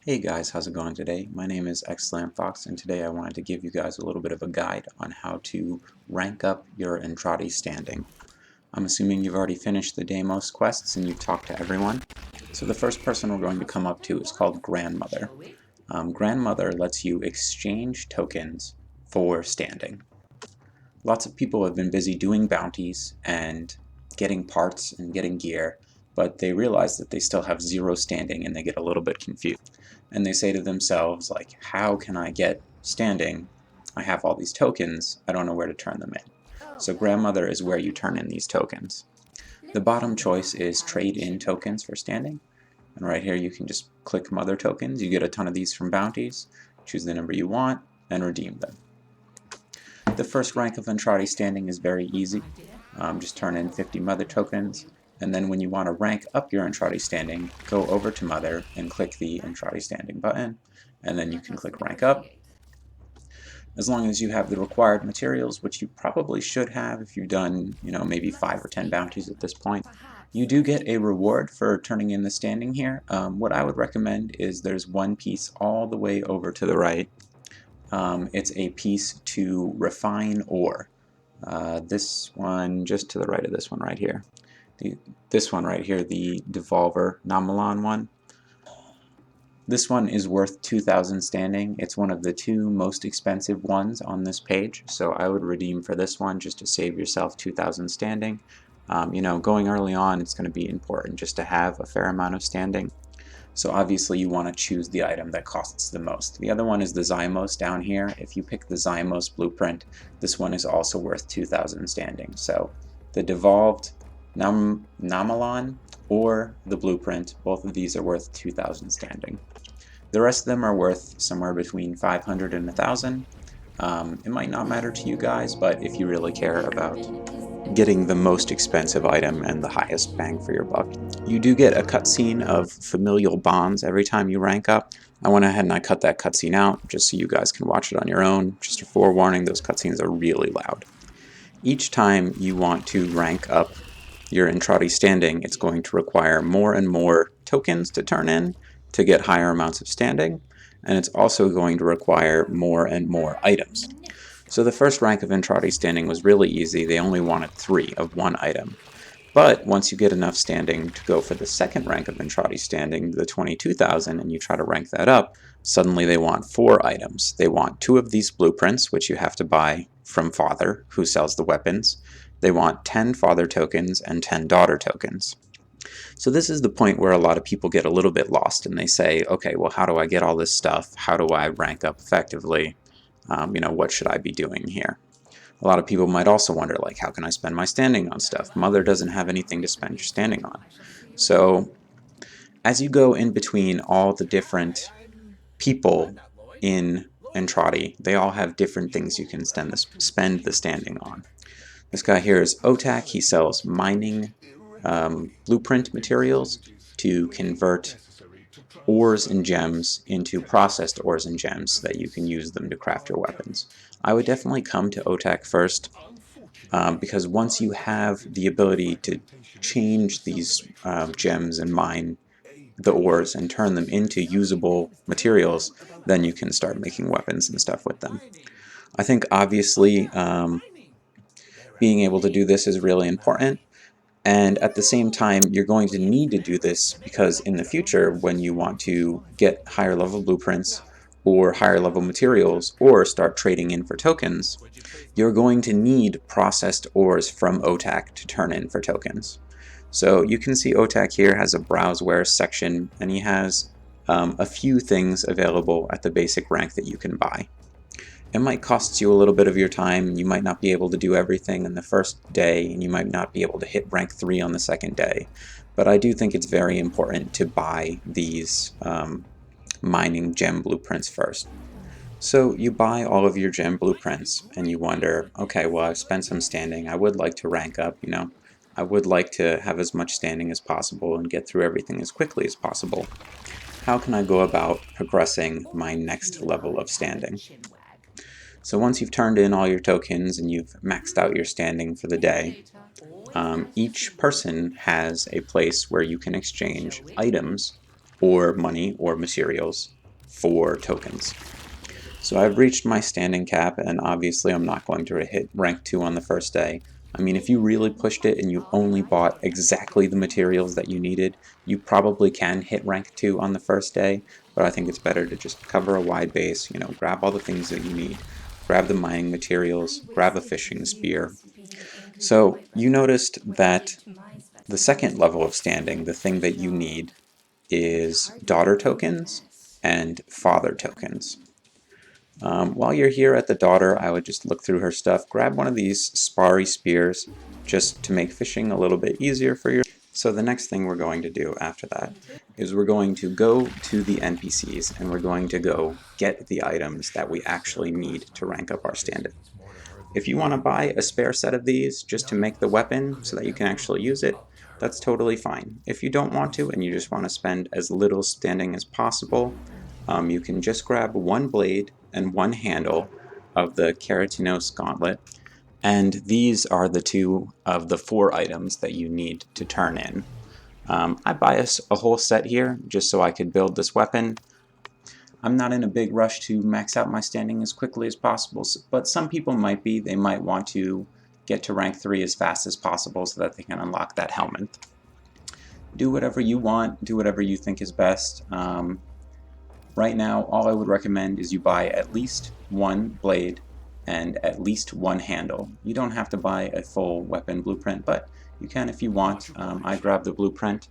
Hey guys, how's it going today? My name is xLambFox, and today I wanted to give you guys a little bit of a guide on how to rank up your Entrati standing. I'm assuming you've already finished the Deimos quests and you've talked to everyone. So the first person we're going to come up to is called Grandmother. Grandmother lets you exchange tokens for standing. Lots of people have been busy doing bounties and getting parts and getting gear, but they realize that they still have 0 standing and they get a little bit confused. And they say to themselves, like, how can I get standing? I have all these tokens, I don't know where to turn them in. So Grandmother is where you turn in these tokens. The bottom choice is trade in tokens for standing. And right here you can just click Mother tokens. You get a ton of these from bounties. Choose the number you want and redeem them. The first rank of Entrati standing is very easy. Just turn in 50 Mother tokens, and then when you want to rank up your Entrati standing, go over to Mother and click the Entrati standing button, and then you can click rank up. As long as you have the required materials, which you probably should have if you've done, maybe 5 or 10 bounties at this point, you do get a reward for turning in the standing here. What I would recommend is there's one piece all the way over to the right. It's a piece to refine ore. This one just to the right of this one right here. This one right here, the Devolver Nomalon one. This one is worth 2,000 standing. It's one of the 2 most expensive ones on this page, so I would redeem for this one just to save yourself 2,000 standing. Going early on, it's going to be important just to have a fair amount of standing. So obviously you want to choose the item that costs the most. The other one is the Diemos down here. If you pick the Diemos blueprint, this one is also worth 2,000 standing. So the Devolved Nomalon or the blueprint, both of these are worth 2,000 standing. The rest of them are worth somewhere between 500 and 1,000. It might not matter to you guys, but if you really care about getting the most expensive item and the highest bang for your buck. You do get a cutscene of familial bonds every time you rank up. I went ahead and I cut that cutscene out just so you guys can watch it on your own. Just a forewarning, those cutscenes are really loud. Each time you want to rank up your Entrati standing, it's going to require more and more tokens to turn in to get higher amounts of standing, and it's also going to require more and more items. So the first rank of Entrati standing was really easy. They only wanted 3 of one item. But once you get enough standing to go for the second rank of Entrati standing, the 22,000, and you try to rank that up, suddenly they want 4 items. They want 2 of these blueprints, which you have to buy from Father, who sells the weapons. They want 10 Father tokens and 10 Daughter tokens. So this is the point where a lot of people get a little bit lost and they say, okay, well, how do I get all this stuff? How do I rank up effectively? What should I be doing here? A lot of people might also wonder, like, how can I spend my standing on stuff? Mother doesn't have anything to spend your standing on. So as you go in between all the different people in Entrati, they all have different things you can spend the standing on. This guy here is Otak. He sells mining blueprint materials to convert ores and gems into processed ores and gems so that you can use them to craft your weapons. I would definitely come to Otak first, because once you have the ability to change these gems and mine the ores and turn them into usable materials, then you can start making weapons and stuff with them. I think obviously being able to do this is really important. And at the same time, you're going to need to do this because in the future, when you want to get higher level blueprints or higher level materials or start trading in for tokens, you're going to need processed ores from Otak to turn in for tokens. So you can see Otak here has a browseware section, and he has a few things available at the basic rank that you can buy. It might cost you a little bit of your time. You might not be able to do everything in the first day, and you might not be able to hit rank 3 on the second day. But I do think it's very important to buy these mining gem blueprints first. So you buy all of your gem blueprints, and you wonder, okay, well, I've spent some standing. I would like to rank up, I would like to have as much standing as possible and get through everything as quickly as possible. How can I go about progressing my next level of standing? So once you've turned in all your tokens and you've maxed out your standing for the day, each person has a place where you can exchange items or money or materials for tokens. So I've reached my standing cap, and obviously I'm not going to hit rank 2 on the first day. I mean, if you really pushed it and you only bought exactly the materials that you needed, you probably can hit rank 2 on the first day, but I think it's better to just cover a wide base, grab all the things that you need. Grab the mining materials, grab a fishing spear. So you noticed that the second level of standing, the thing that you need, is daughter tokens and father tokens. While you're here at the daughter, I would just look through her stuff, grab one of these sparry spears just to make fishing a little bit easier for you. So the next thing we're going to do after that is we're going to go to the NPCs and we're going to go get the items that we actually need to rank up our standing. If you want to buy a spare set of these just to make the weapon so that you can actually use it, that's totally fine. If you don't want to and you just want to spend as little standing as possible, you can just grab one blade and one handle of the Keratinos gauntlet, and these are the 2 of the 4 items that you need to turn in. I buy a whole set here just so I could build this weapon. I'm not in a big rush to max out my standing as quickly as possible, but some people might be. They might want to get to rank 3 as fast as possible so that they can unlock that helmet. Do whatever you want, do whatever you think is best. Right now, all I would recommend is you buy at least one blade and at least one handle. You don't have to buy a full weapon blueprint, but you can if you want. I grabbed the blueprint,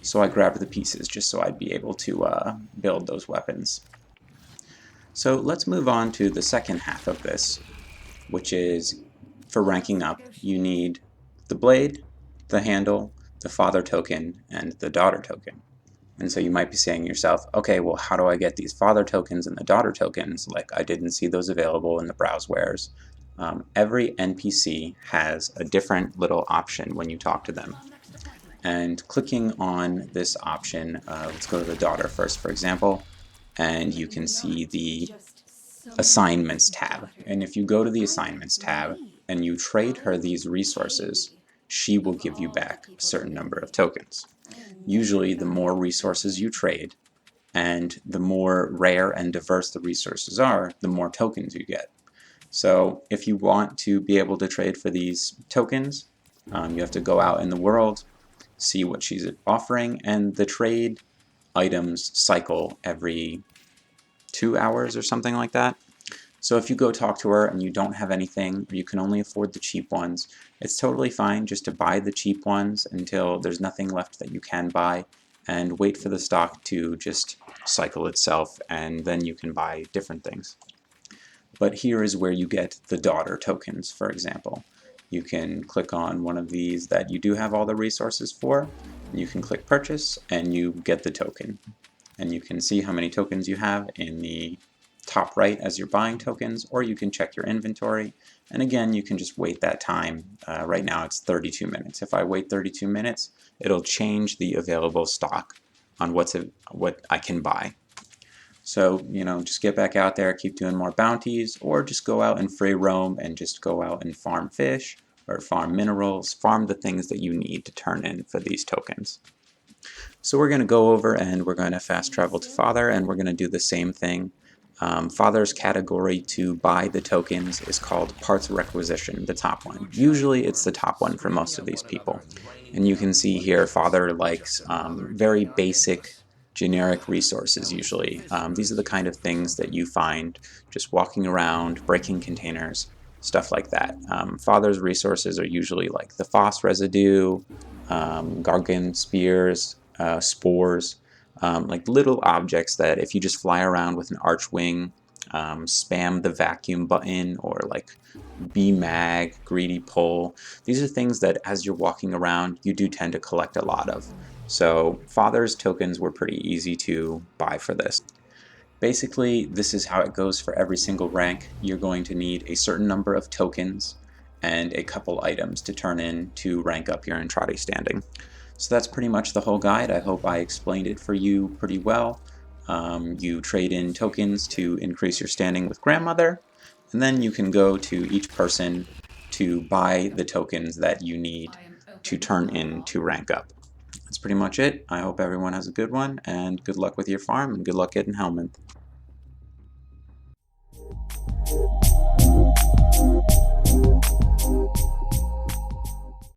so I grabbed the pieces just so I'd be able to build those weapons. So let's move on to the second half of this, which is for ranking up. You need the blade, the handle, the father token, and the daughter token. And so you might be saying to yourself, okay, well, how do I get these father tokens and the daughter tokens? Like, I didn't see those available in the browse wares. Every NPC has a different little option when you talk to them. And clicking on this option, let's go to the daughter first, for example, and you can see the assignments tab. And if you go to the assignments tab and you trade her these resources, she will give you back a certain number of tokens. Usually the more resources you trade and the more rare and diverse the resources are, the more tokens you get. So if you want to be able to trade for these tokens, you have to go out in the world, see what she's offering, and the trade items cycle every 2 hours or something like that. So if you go talk to her and you don't have anything, or you can only afford the cheap ones, it's totally fine just to buy the cheap ones until there's nothing left that you can buy, and wait for the stock to just cycle itself, and then you can buy different things. But here is where you get the daughter tokens, for example. You can click on one of these that you do have all the resources for, and you can click purchase, and you get the token. And you can see how many tokens you have in the top right as you're buying tokens, or you can check your inventory, and again you can just wait that time. Right now it's 32 minutes. If I wait 32 minutes, it'll change the available stock on what I can buy. So just get back out there, keep doing more bounties, or just go out and free roam and just go out and farm fish or farm minerals, farm the things that you need to turn in for these tokens. So we're going to go over and we're going to fast travel to Father, and we're going to do the same thing. Father's category to buy the tokens is called parts requisition, the top one. Usually it's the top one for most of these people. And you can see here Father likes very basic generic resources usually. These are the kind of things that you find just walking around, breaking containers, stuff like that. Father's resources are usually like the phos residue, gargan spears, spores, like little objects that if you just fly around with an archwing, spam the vacuum button, or like B-mag, greedy pull. These are things that as you're walking around you do tend to collect a lot of. So Father's tokens were pretty easy to buy for this. Basically, this is how it goes for every single rank. You're going to need a certain number of tokens and a couple items to turn in to rank up your Entrati standing. So that's pretty much the whole guide. I hope I explained it for you pretty well. You trade in tokens to increase your standing with grandmother, and then you can go to each person to buy the tokens that you need to turn in to rank up. That's pretty much it. I hope everyone has a good one, and good luck with your farm, and good luck getting Helminth.